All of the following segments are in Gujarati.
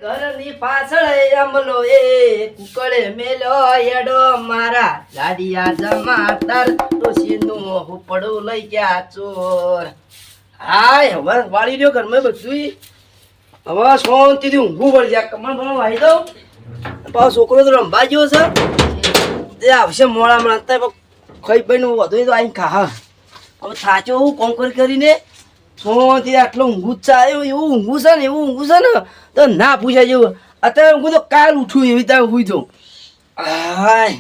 ઘરની પાછળ અમલો એ કુકડે મેલો એડો મારા લાડિયા જમાતર ડોશીનું હુપડું લઈ ગયા ચોર. હાય હવે વાળી રહ્યો ઘરમાં બધું. હવે શાંતિથી ઊંઘું પડી જાય. કમળ બમણ વાળી દઉં. પાછો છોકરો તો રંભા ગયો છે. તે આવશે મોડા મળતા ખાઈ પીને વધુ તો અહીં ખા. હવે થાચો હું કોમ કરીને શાંતિ આટલો ઊંઘું જ છે. એવું ઊંઘું છે ને એવું ઊંઘું છે ને તો ના પૂછાય જેવું. અત્યારે ઊંઘું તો કાલ ઉઠું એવી ત્યાં ઊંઘું તો. હાય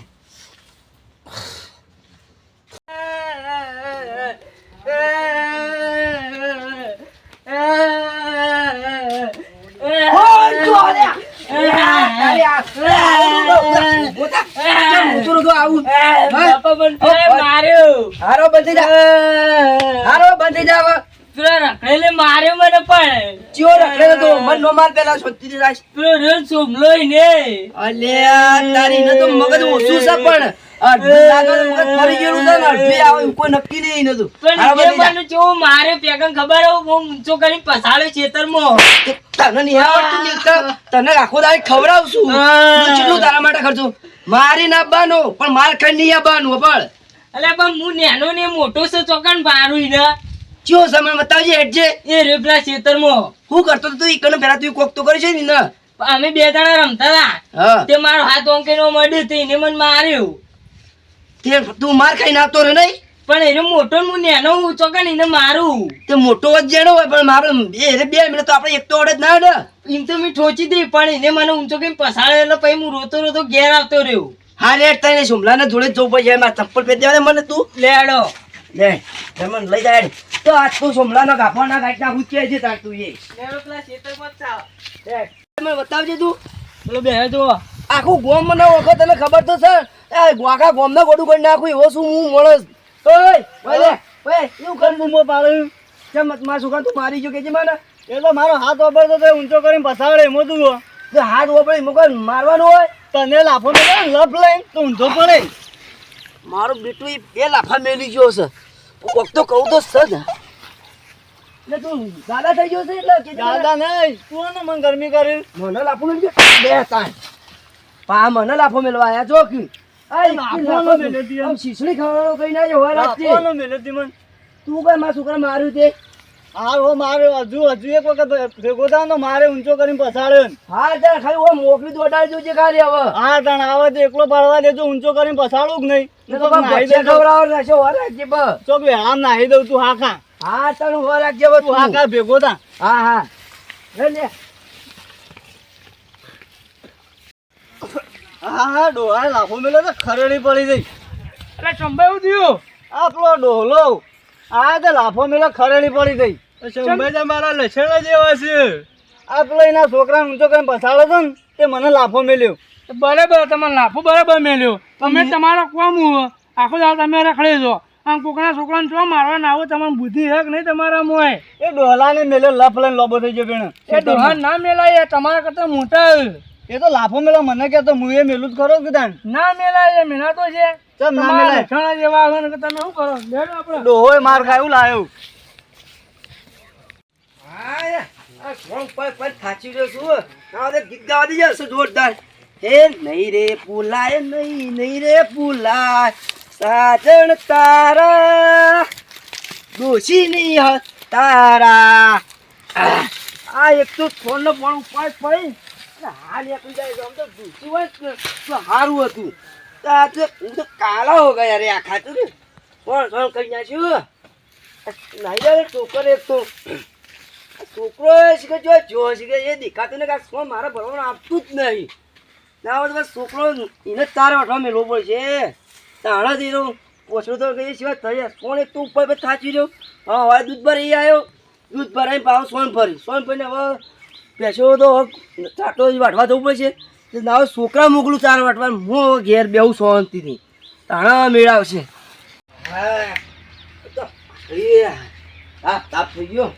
હારો બંધી જા રખડેલે માર્યો મને પણ ચિયો રખડેલો તો મન નો માર પેલા સોતી રાખ પેલો રેલ સોમલો ને અલ્યા તારી ને તો મગજ ઓછું છે પણ અડધું લાગે તો મગજ ફરી ગયેલું છે ને અડધી આવે કોઈ નક્કી નહીં નતું. પણ એ મને જો મારે પેગન ખબર હું ઊંચો કરી પસાડ્યો ખેતરમાં. તને નહીં આવડતું ને તને આખો દાડી ખવડાવશું. કેટલું તારા માટે ખર્ચો મારી ના બાનો પણ માર ખાઈ નહીં આવવાનું પણ. અલ્યા પણ હું નેનો ને મોટો છે ચોકન ભારું ને ચિયો સમય બતાવજે હેડજે. એ રેપલા ખેતરમાં હું કરતો તો તું ઈકણ પેલા તું કોક તો કરી છે ને. અમે બે જણા રમતા હતા તે મારો હાથ ઓંકે નો મળ્યો તે એને મને માર્યો. તે તું માર ખાઈને આવતો રે નહીં પણ એને મોટો હું નેનો હું ચોકન એને મારું. તે મોટો જ જેનો હોય પણ મારે એ બે મિનિટ તો આપણે એક તો અડે જ ના ને. એમ તો મેં ઠોચી દઈ પણ એને મને ઊંચો કઈ પસાડ્યો એટલે પછી હું રોતો રોતો ઘેર આવતો રહ્યો. હા રેડ તને સુમલા ને જોડે જવું પડશે. મારે ચપ્પલ પહેરી દેવા મને તું લેડો લે મને લઈ જાય તો આજ તું સોમલા નો ગાફા ના ગાઈટ ના ઉચકે છે તાર તું એ લેડો પેલા ખેતરમાં જ ચાલ. મને બતાવજે તું પેલો બે જો આખું ગોમ મને વખત તને ખબર તો છે. એ આખા ગોમ ને ગોડું કરી નાખું એવો શું હું મળસ. ઓય ઓય એવું કર બૂમો પાડ્યું કેમ મારા છોકરા તું મારી ગયો કે છે મને. એ તો મારો હાથ વાપરતો તો ઊંચો કરીને પસાડે એમ હતું. તો હાથ વપરાય એમાં કોઈ મારવાનું હોય. તને લાફો મેળે લપ લઈને તો ઊંધો પડે. મારું બેટું એ લાફા મેલી ગયો છે. કોક તો કહું તો સજ એટલે તું દાદા થઈ ગયો છે એટલે કે દાદા નહીં તું ને મને ગરમી કરી મને લાફો મેલી ગયો બે તાણ પા મને લાફો મેલવા આયા જો કે આમ શીસડી ખાવાનો કઈ ના હોય રાખજે. લાફો મેલેતી મને તું કઈ મારા છોકરા માર્યું તે હારો મારે હજુ એક વખત ભેગો થાય ને મારે ઊંચો કરીને પસાડ્યો. હા તાર ખાલી હું મોકલી દોડાડી દેજે ખાલી હવે. હા તણ આવે તો એકલો પાડવા દેજો ઊંચો કરીને પસાડું જ નહીં. ખવડાવો નાખો હો રાખજે બસ. ચોક વેળામ નાહી દઉં તું હા ખા. હા તને હો રાખજે બસ તું હા ખા ભેગો થા. હા હા લે હા હા ડોહા લાફો મેલે તો ખરેડી પડી જઈ. એટલે સંભાયું થયું આપણો ડોહલો આ તો લાફો મેલે ખરેડી પડી ગઈ. સંભાઈ મારા લક્ષણ જેવા છે. આ પેલો એના છોકરાને ઊંચો કરીને પસાડો હતો ને તે મને લાફો મેલ્યો. બરાબર તમારે લાફો બરાબર મેલ્યો. તમે તમારો કોમ આખો દાડો તમે રખડે છો આમ કોકના છોકરાને જો મારવા ના આવો તમારી બુદ્ધિ હે કે નહીં તમારા મોય. એ ડોહલાને મેલ્યો લફ લઈને લોબો થઈ ગયો બેન. એ ડોહા ના મેલાય તમારા કરતા મોટા. એ તો લાફો મેલો મને કહેતો હું એ મેલું જ કરો કે ના મેલાય એ મેલા તો છે. ચમ ના મેલાય ઘણા જેવા આવે ને તમે શું કરો લેડો આપણે ડોહોય માર ખાય એવું લાયો. આ કોણ પર થાચી રહ્યો છું. આ તો ગીત ગાવા દે છે જોરદાર. હે નહીં રે પુલાય નહીં રે પુલાય સાજણ તારા દોષી નહીં તારા. આ એક તો ફોન નો પણ ઉપાય પડી હાલ એકલી જાય આમ તો દોષી હોય તો સારું હતું. આ તો હું તો કાલા હો ગયા રે આખા તું કોણ કરી નાખ્યું. નહીં રે છોકર એક તો છોકરો શીખે જો શીખે એ દેખાતું ને કાંઈ શું મારા ભરવાનું આપતું જ નહીં. ના હોય તો બસ છોકરો એને ચાર વાટવા મેળવો પડશે. તાણા દઈ રહ્યો પોછડો તો કહીએ સિવાય થઈ સોન એક તો ઉપર પર થાચી રહ્યો. હા હવે દૂધ ભરાઈ આવ્યો. દૂધ ભરાઈને પાવ સોન ફરીને હવે પેસો તો ચાટો વાટવા જવું પડશે. ના હવે છોકરા મોકલું ચાર વાટવા હું હવે ઘેર બેવું શાંતિથી તાણા મેળાવશે. હા તાપ થઈ ગયો.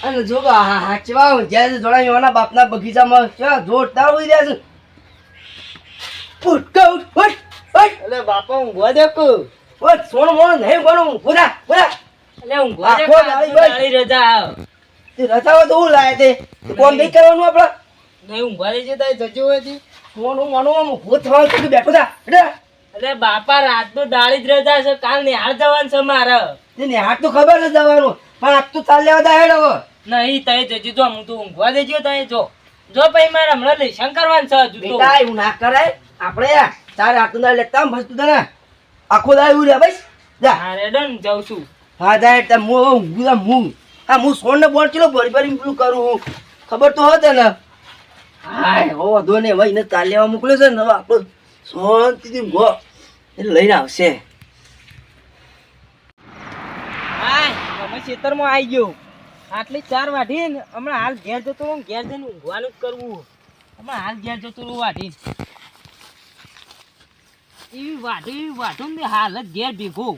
અને જો હાચવા જ્યારે જોડા એવાના બાપના બગીચામાં જોરદાર હોઈ રહ્યા છે. ઉઠ એટલે બાપા ઊંઘવા દેખો. સોનું મોણું નહીં ભણું પૂરા એટલે ઊંઘવા દે રજા રજાઓ તો હું લાવે તે કોમ નહીં કરવાનું આપડે નહીં ઊંઘવા દેજે તારે જજો હોય થી. સોનું મનું આમ ઊભો થવાનું તો તું બેઠો થા એટલે અરે બાપા રાત તો દાળી જ રજા છે, કાલ નિહાળ જવાનું છે મારે. તેને હાથ તો ખબર નથી જવાનું પણ આજ તો ચાલ લેવા દા હેડ હવે નહીં તય જજો તો હું તો ઊંઘવા દેજો તય જો પછી મારે હમણાં લેશન કરવાનું છે હજુ તો. બેટા એવું ના કરાય આપણે ચાર આટલું ના લેતા આમ ભસતું તને આખો દા એવું રે ભાઈ જા હા રેડન જાઉં છું. હા જા એટલે હું સોન ને બોલ ચલો ભરી ભરી પેલું કરું હું ખબર તો હોત ને હાય હો વધો ને ભાઈ ને ચાલ લેવા મોકલ્યો છે ને હવે આપણો શાંતિથી ગો એટલે લઈને આવશે હાય અમે ખેતરમાં આવી ગયો. આટલી 4 વાઢી ને હમણાં હાલ ઘેર જતો રહું, ઘેર જઈને ઊંઘવાનું જ કરવું. હમણાં હાલ ઘેર જતો રહું વાઢી એવી વાઢું ને હાલ જ ઘેર ભેગો.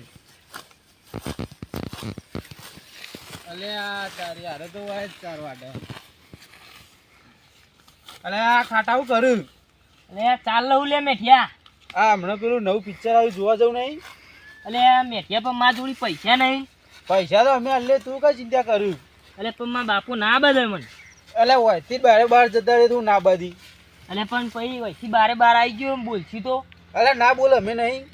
અલે આ તારી હારે તો વાય 4 વાગે. અલે આ ખાટાવું કરું. અલે ચાલ લઉં લે મેઠિયા. આ હમણાં પેલું નવું પિક્ચર આવ્યું જોવા જવું નહીં? અલે મેઠિયા પણ મારા જોડી પૈસા નહીં. પૈસા તો અમે અલે તું કઈ ચિંતા કરું. અલે પણ મારા બાપુ ના બદલે મને. અલે વયથી બહાર જતા રહે તું ના બધી. અલે પણ પછી વયથી બારે બાર આવી ગયો એમ બોલછી તો. અલે ના બોલ અમે નહીં.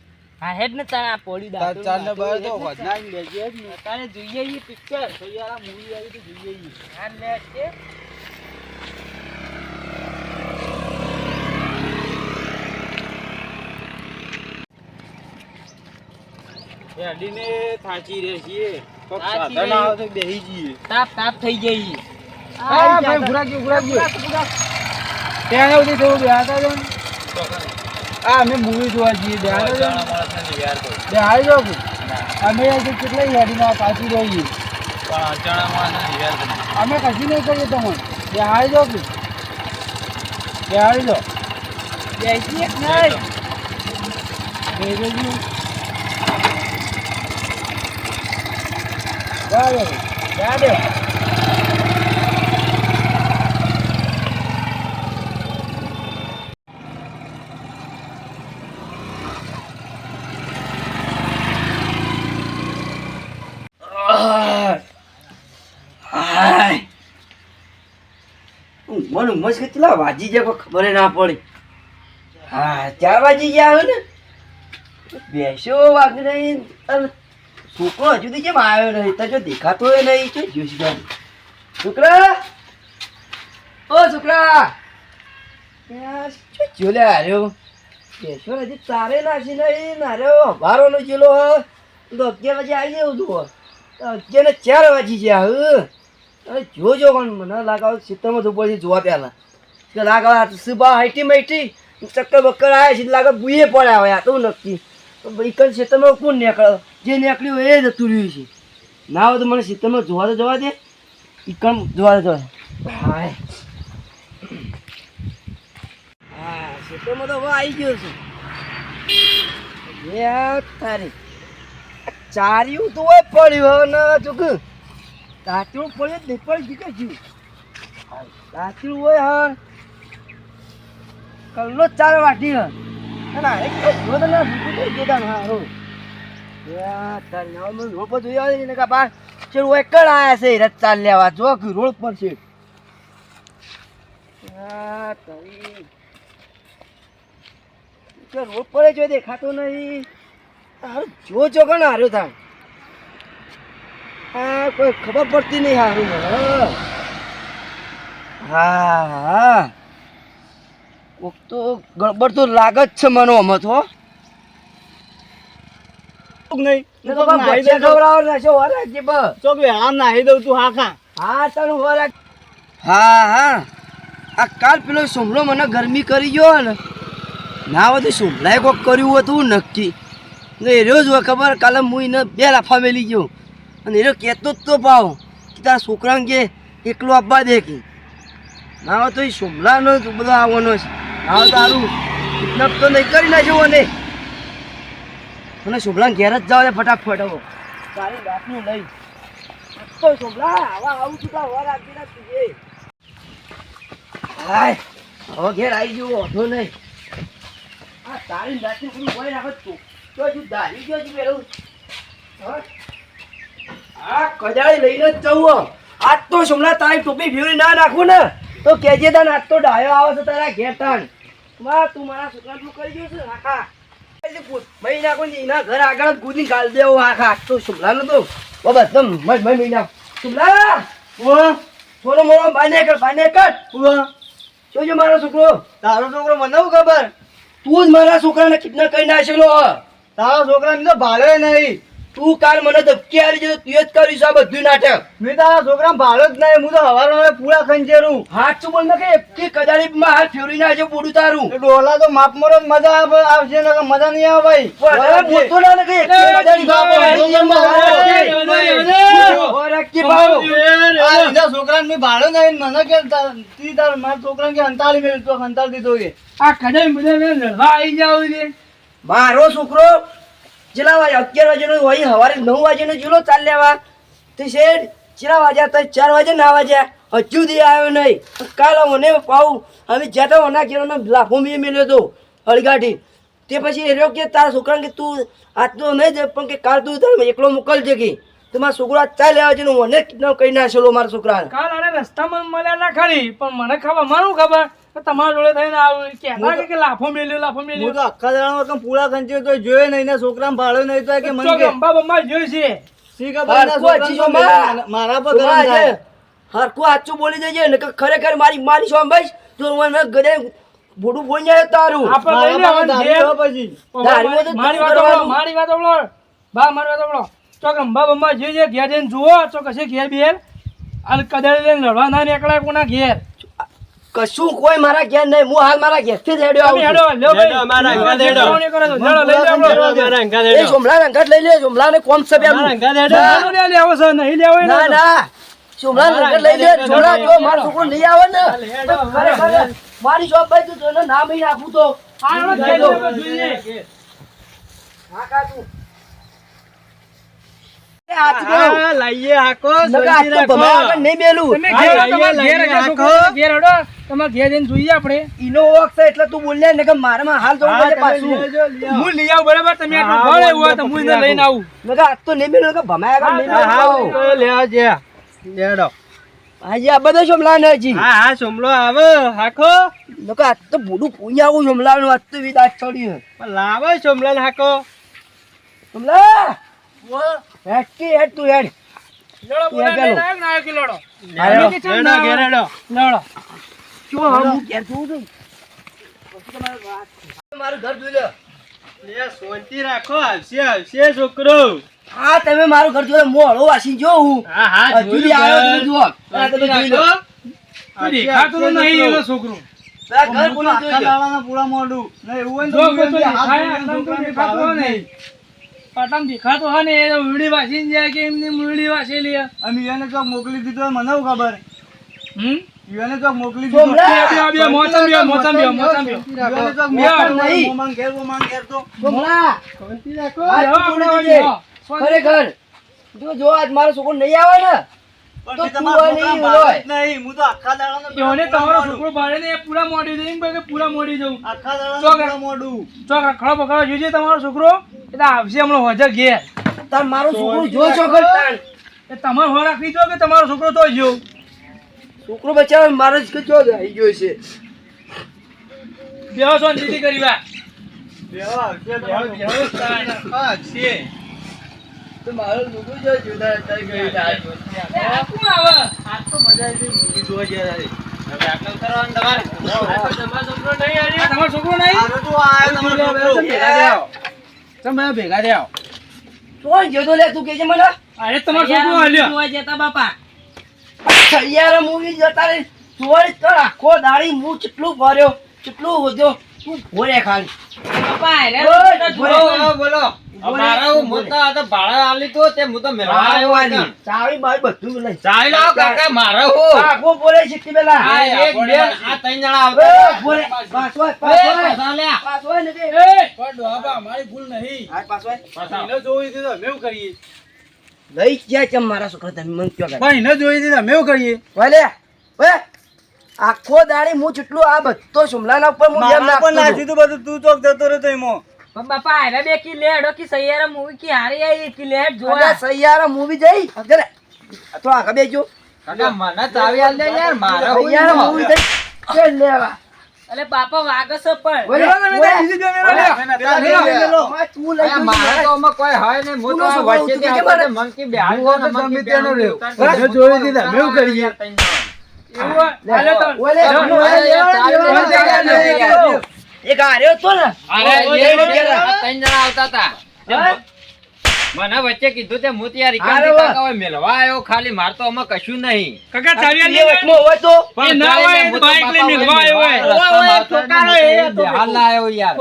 હા હેડ ને તારા પોડી તાર ચાર ને બહાર તો વધના બેસી જ ને. તારે જોઈએ ઈ પિક્ચર. યાર મૂવી આવી તો જોઈએ. હા લે છે. હેડીને થાચી રહે છીએ. થાચી સાધન રહી. આવે તો બેસી જઈએ. તાપ થઈ જઈ. હા ભાઈ ભૂરા ગયો. ત્યાં સુધી થોડું બેહાતા જો ને. હા અમે મૂવી જોવા જઈએ બેહાતા જો ને. બેહાઈ જાઓ કે અમે આજે કેટલા હેડીમાં પાછી રહીએ અમે કશું નહીં કરીએ તમને બેહાઈ જાઓ કે બેહાઈ જાઓ બેસી એક નહીં. બેસી બરાબર યાદ મને મસ્ત કેટલા વાજી જાય કોઈ ખબર ના પડી હા 4 વાગી ગયા હવે ને બેસો વાગ નહીં અને છોકરો હજુ સુધી કેમ આવ્યો નહીં તો જો દેખાતો નહીં કે જોશ છોકરા ઓ છોકરા જોલે હાર્યો બેસો હજી તારે નાસી નહીં હાર્યો ભારો નો ચેલો તો 11 વાગે આવી જવું તું 11 ને 4 વાગી ગયા અરે જોજો પણ મને લાગાવ સીતામાં ઉપરથી જોવા પહેલા કે લાગાવ સુબા હાઈટી માઈટી ચક્કર બક્કર આવ્યા છે લાગે બુએ પડ્યા હોય આ તો નક્કી એકલ ક્ષેત્રમાં કોણ નીકળ્યો જે નીકળ્યું એ જતું રહ્યું છે ના હોય તો મને ક્ષેત્રમાં જોવા તો જવા દે એકમ જોવા તો હા હા ક્ષેત્રમાં તો હવે આવી ગયો છે એ તારી ચાર્યું તો હોય પડ્યું હવે ના ચોક તાત્યું પડ્યું જ નહીં પડી ગયું છું તાત્યું હોય હા કલ્લો 4 વાટી હા ના એક જો તો ના ભૂખું થઈ ગયું હારું યા તાર નાવ નો રોપ જોયા ને કા બા ચેર હોય કળ આયા છે રત ચાલ લેવા જો કે રોડ પર છે યા તારી કે રોડ પર જો દેખાતો નહીં હારું જો કણ હાર્યો થાય હા કોઈ ખબર પડતી નહીં હારું મને હા હા કોક તો ગડબડ તો લાગે જ છે મને આમાં તો નહીં હા હા આ કાલ પેલો સોમલો મને ગરમી કરી ગયો ને ના બધું સોમલાએ કોક કર્યું હતું નક્કી એ રહ્યો જ હોય ખબર કાલે હું એને 2 લાફા મેલી ગયો અને એ કહેતો જ તો પાવ કે તારા છોકરાને કે એકલો આપવા દે કે ના હોય તો એ સોમલાનો બધો આવવાનો છે ના તારું કિડનેપ તો નહીં કરી નાખ્યો ને મને સોમલાને ઘેર જ જાવ ફટાફટ હવે તારી બાપનું લઈ તો સોમલા આવા આવું છું તા વાર આપી ના તુજે હાય હવે ઘેર આવી ગયો ઓઢો નહીં આ તારી બાપનું પૂરું કોઈ રાખો તો હજુ દારી ગયો છે પેલું આ કજાળી લઈને જ જવું આજ તો સોમલા તારી ટોપી ફેરવી ના નાખું ને તો કેજે તાન આજ તો ડાયો આવે છે તારા ઘેર તાન તું મારા છોકરા તું કરી ગયો છે આખા મહિના કોઈ એના ઘર આગળ જ કૂદીને ગાળ દેવો આખા આજ તો સુમલા નો તો બાબા તમ મહિના સુમલા થોડો મોડો બાને કર જોજો મારો છોકરો તારો છોકરો મને શું ખબર તું જ મારા છોકરાને કિડનેપ કરી નાખેલો તારો છોકરા તો ભાડ્યો નહીં તું કાલ મને ધબકી આવી છે તું જ કરીશ આ બધું નાટક મેં તારા છોકરા ભાડ્યો જ નહીં. હું તો હવારે પૂરા ખંચેરું. હાથ શું બોલ કે એકથી કદાળીમાં હાથ ફેરવી નાખે બોડું તારું ડોલા તો માપ મરો મજા આવશે ને મજા નહીં આવે ભાઈ. બોલતો ના ને કે એકથી કદાળી બાપો છોકરાને મેં ભાડ્યો નહીં મને કે મારા છોકરાને કે અંતાળી મેં તો અંતાળ દીધો કે આ કદાચ બધા લડવા આવી જાવ છે. મારો છોકરો જેલા વાગે 11 વાગ્યાનો હોય સવારે 9 વાગ્યાનો જેલો ચાલ લેવા તે શેઠ ચેલા વાગ્યા તો 4 વાગે ના વાગ્યા હજુ દી આવ્યો નહીં. કાલ મને પાઉં અમે જ્યાં તો ઓના કેળોનો લાફો મેં મેલ્યો હતો હળગાટી તે પછી એ રહ્યો કે તારા છોકરાને કે તું આજ તો નહીં દે પણ કે કાલ તું તારે એકલો મોકલજે કે તો મારા છોકરા ચાલ લેવા છે મને કિડનેપ કરી નાખેલો મારા છોકરાને. કાલ આને રસ્તામાં મળ્યા ના ખરી પણ મને ખબર મારું ખબર કે તમારા જોડે થઈને આવું કે લાફો મેલ્યો હું તો આખા દાડામાં પૂરા ખંચે તો જોયો નહીં ને છોકરાને ભાડ્યો નહીં તો કે મને કે અંબા બંબા જોઈ છે. શી ખબર એના છોકરાને મારા પર ગરમ થાય. હરખું સાચું બોલી દેજે ને કે ખરેખર મારી શું ભાઈ જો મને ગદે બોડું બોલી જાય તારું આપણે લઈ લેવાનું ઘેર. પછી મારી વાત સાંભળો, મારી વાત સાંભળો. બા મારી વાત સાંભળો. ચોક અંબા બંબા જોઈ છે ઘેર જઈને જુઓ તો કશે ઘેર બેર અને કદાચ લઈને લડવા ના નીકળે કોના ઘેર. કશું કોઈ મારા ઘેર નહીં હું હાલ મારા ઘેર થી જ હેડ્યો આવું છું. એ સોમલા રંગત લઈ લે સોમલા ને કોમ સબ ના ના સોમલા રંગત લઈ લે છોડા જો મારો છોકરો નહીં આવે ને તો ખરેખર મારી શોપ ભાઈ તું તને નામ ઈ રાખું તો હા કા તું એ હાથ ગયો લાઈએ હાકો નકા હાથ તો ભમાય આગળ નહીં બેલું તમે ઘેર તમારા ઘેર હશે છોકરો, ઘેર હડો તમારા ઘેર જઈને જોઈએ આપણે. ઈનો વખત છે એટલે તું બોલ્યા ને કે મારામાં હાલ જવું પડે પાછું હું લઈ આવું બરાબર. તમે આટલું ભાડે એવું હોય તો હું એને લઈને આવું. નકા હાથ તો નહીં બેલું નકા ભમાય આગળ નહીં બેલું લેવા જે લેડો હાજી આ બધા સોમલા ને હજી હા સોમલો આવે હાકો નકા હાથ તો ભૂડું પૂઈ આવું સોમલા નું હાથ તો વિદાત છોડ્યું લાવે સોમલા હાકો સોમલા હેડ કે હેડ તું હેડ લડો બોલા લઈને આવ્યો ને આવ્યો કે લડો. હાલો. તમે કે ચાલ ના ઘેર હેડો. લડો. શું હું ઘેર છું છું મારું ઘર જોઈ લો લે શાંતિ રાખો આવશે છોકરો હા તમે મારું ઘર જોઈ લો મોળો વાસી જો હું હા હજુ બી આવ્યો તમે જુઓ આ તમે જોઈ લો તું દેખાતું નહીં એનો છોકરો. આ ઘર બોલી આખા જોઈ લો દાડાના પૂરા મોઢું નહીં એવું જો હોય કોઈ તો ને તો દેખાય, હાથ આટલામાં તો છોકરાને દેખાતું હોય ભાવે નહીં. આટલામાં દેખાતો હોય ને એ તો વીડી વાસીને જાય કે એમની વીડી વાસેલી હે. અમે એને ચોક મોકલી દીધો મને શું ખબર હમ? એને ચોક મોકલી દીધો સોમલા! બે મોતમ બે મોતમ બે મોતમ બે. એને ચોક બે મોકલી નહીં. મોમાન ઘેર તો સોમલા શાંતિ રાખો. આ જાઓ તું આપણે બોલી જાઓ. ખરેખર જો આજ મારો છોકરો નહીં આવે ને પણ તો મેં તું તમારા નહીં છોકરા હોય. ભાવે જ નહીં. હું તો આખા દાડાનો એઓને તમારો છોકરો ભાડે ને એ પૂરા મોડી દે એમ કહે કે પૂરા મોડી જવું. આખા દાડાનો ચોક. પૂરા મોઢું ચોક રખડો બખડો જોજે તમારો છોકરો એટલે આવશે હમણાં હોજે ઘેર. તાર મારો છોકરો જો ચોકડ તાણ એ તમારે હો રાખી દો કે તમારો છોકરો તો જો છોકરો બચારો મારો જ જો આવી ગયો છે બેહો શાંતિથી કરી વા. બેહો આવશે બેહો આવશે તો મારો છોકરો જો જોતા અત્યારે ગયો તાર એ આ કોણ આવે? આજ તો મજા આવી મૂવી જોવા ગયા હવે આટલું કરવાનું તમારે. તમારો છોકરો નહીં આવ્યો? તમારો છોકરો નહીં? આનો તો આયો તમારો છોકરો. તમે ભેગા થયા. કોણ જોતો લે તું કેજે મને અરે તમારો છોકરો હાલ્યો. જોવા જતા બાપા સૈયારા મૂવી જતા રે ચોરી કર આખો દાડી હું કેટલું ભર્યો કેટલું વધ્યો તું ભોરે ખાલી બાપા અરે ઓય, બોલો બોલો અમારા હું મોટા હતા ભાડા આલી તો તે હું તો મેળવા આવ્યો હતા. ચાવી બાવી બધું લઈ ચાલ લાવ કાકા મારો હું આખો બોલે શીખી પેલા આ એક બે આ ત્રણ જણા ઓય, આવતા બોલે પાછો એ, પાછો પાછા લ્યા. પાછો ને કે એ પણ ડોહા અમારી ભૂલ નહીં. હા પાછો એને જોઈ દીધો અમે એવું કરીએ. લઈ ગયા કેમ મારા છોકરા તમે મન કયો કરે પણ એને જોઈ દીધો અમે એવું કરીએ. ભલે ઓય આખો દાડી હું જેટલું આ બધો સુમલાના ઉપર હું જેમ મારા પણ નાખતો નાખી તું બધું તું ચોક જતો રહ્યો તો એમાં પણ બાપા અરે બે કી લેડો કી સૈયારા મૂવી કી હારી આવી કી લેડ જોવા જોવા સૈયારા મૂવી જઈ જરે તો આગળ બેજો કાકા મને ચાવી આલ દે યાર મારે હું યાર મૂવી થઈ કે લેવા અલે બાપા વાગે છે પણ ઓલે તું લઈ અરે મારે તો આમાં કોઈ હોય ને હું તો વચ્ચેથી આવતો તો મંકી બેહાડ દો ને મંકી બેનો રહ્યો મેં જોઈ દીધા મેં કરીએ એક આર્યો તો ને ત્રણ જણા આવતા હતા મને વચ્ચે કીધું તે હું ત્યાં રિકાર્ડ કાકા હોય મેલવા આવ્યો ખાલી માર તો આમાં કશું નહીં કાકા ચાવી આલી એ વચમાં હોય તો એ ના હોય તો બાઈક લઈને મેલવા આવ્યો હોય હાલ ના આવ્યો યાર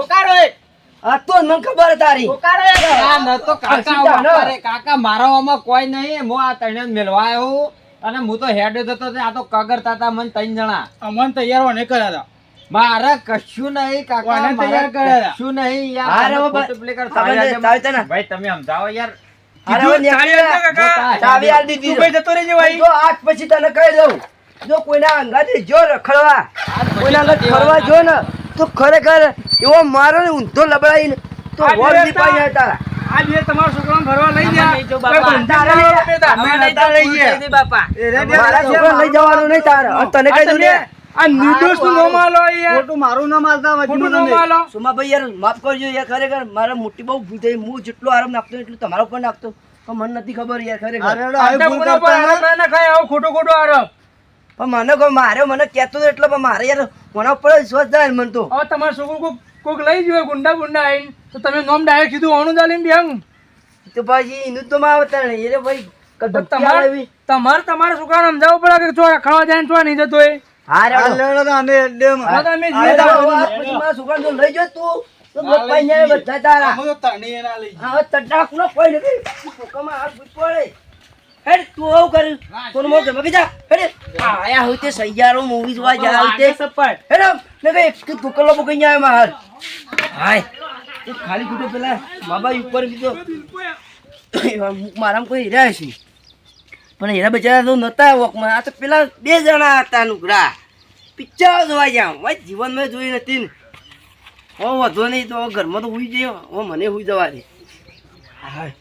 આ તો મને ખબર હે તારી આ ન તો કાકા સીધા ન. અરે કાકા મારો આમાં કોઈ નહીં હું આ ત્રણે મેલવા આવ્યો અને હું તો હેડ જતો હતો આ તો કગરતા હતા મને ત્રણ જણા અમન તૈયાર હોને કર્યા હતા મારે કશું નહીં કાકા કોને મારે તૈયાર કર્યા? કશું નહીં હા યાર રે તમે બાબા. ખોટું play કરતા ચાવી હોય. દે, ચાવી દે ને. ભાઈ તમે સમજાવો યાર અરે હવે ચાવી આલી દે કાકા. ચાવી આલ દીધી તું કઈ જતો રહેજે ભાઈ જો આજ પછી તને કહી દઉં જો કોઈના અંગાથી જો રખડવા કોઈના અંગાથી ફરવા જો ને તો ખરેખર એવો મારો ને ઊંધો લબડાઈને તો આજે વોટ રહેતા. ની પાઈ તારા આ બે તમારા છોકરાને ફરવા લઈ અમે ગયા લઈ જાઓ કોઈ બાપા. બંધા ના લેતા. અમે નહીં તો ફૂલ થઈ ગઈ બાપા મારા છોકરા લઈ જવાનું નહીં તારે અને તને આ કઈ દઉં તમે ને આ નિર્દોષ નું નામ આલો યાર ખોટું મારું નામ આલતા ખોટું નામ આલો સુમાભાઈ યાર માફ કરજો યાર ખરેખર મારા મોટી બહુ ભૂલ થઈ હું જેટલો આરામ નાખતો એટલું તમારો પણ નાખતો પણ મને નથી ખબર યાર ખરેખર આટલા ગુના પર આરોપ ના ખાય આવો ખોટો ખોટો આરોપ પણ મને કોઈ માર્યો મને કહેતો હતો એટલે પણ મારે યાર કોના ઉપર વિશ્વાસ થાય ને મને તો હવે તમારો છોકરો કોક લઈ ગયો ગુંડા ગુંડા આવીને તો તમે નોમ ડાયરેક્ટ કીધું ઓણું ચાલીને બેહું તો પછી એનું તો માં આવતા ને એટલે ભાઈ કદમ આવી તમારા છોકરાને સમજાવવું પડે કે ચો ખાવા જાય ને ચો નહીં જતો એ હા રે હવે તો અમે અરે જીએ તો હવે આજ પછી મારા છોકરાને જો લઈ જો તું તો ગોપાઈ ને બધા તારા હા તડ્ડા કુનો કોઈ નથી છોકરામાં હાથ ભૂત પડે હેડ તું આવું કર કોણ મોર ઘરમાં બીજા હેડ આયા હોય તે સૈયારો મૂવી જોવા જા હોય તે હેડ ને કે એક ટુકલો બકઈ જાય માર હાય એ ખાલી કુટો પેલા બાબા ઉપર કીધો મારામાં કોઈ હીરા છે પણ હીરા બચારા તો નતા વોકમાં આ તો પેલા બે જણા હતા નુકરા પિક્ચર જોવા જાવ ભાઈ જીવનમાં જોઈ નથી ને હવે વધો નહીં તો હવે ઘરમાં તો હુઈ જઈએ હવે મને હુઈ જવા દે હાય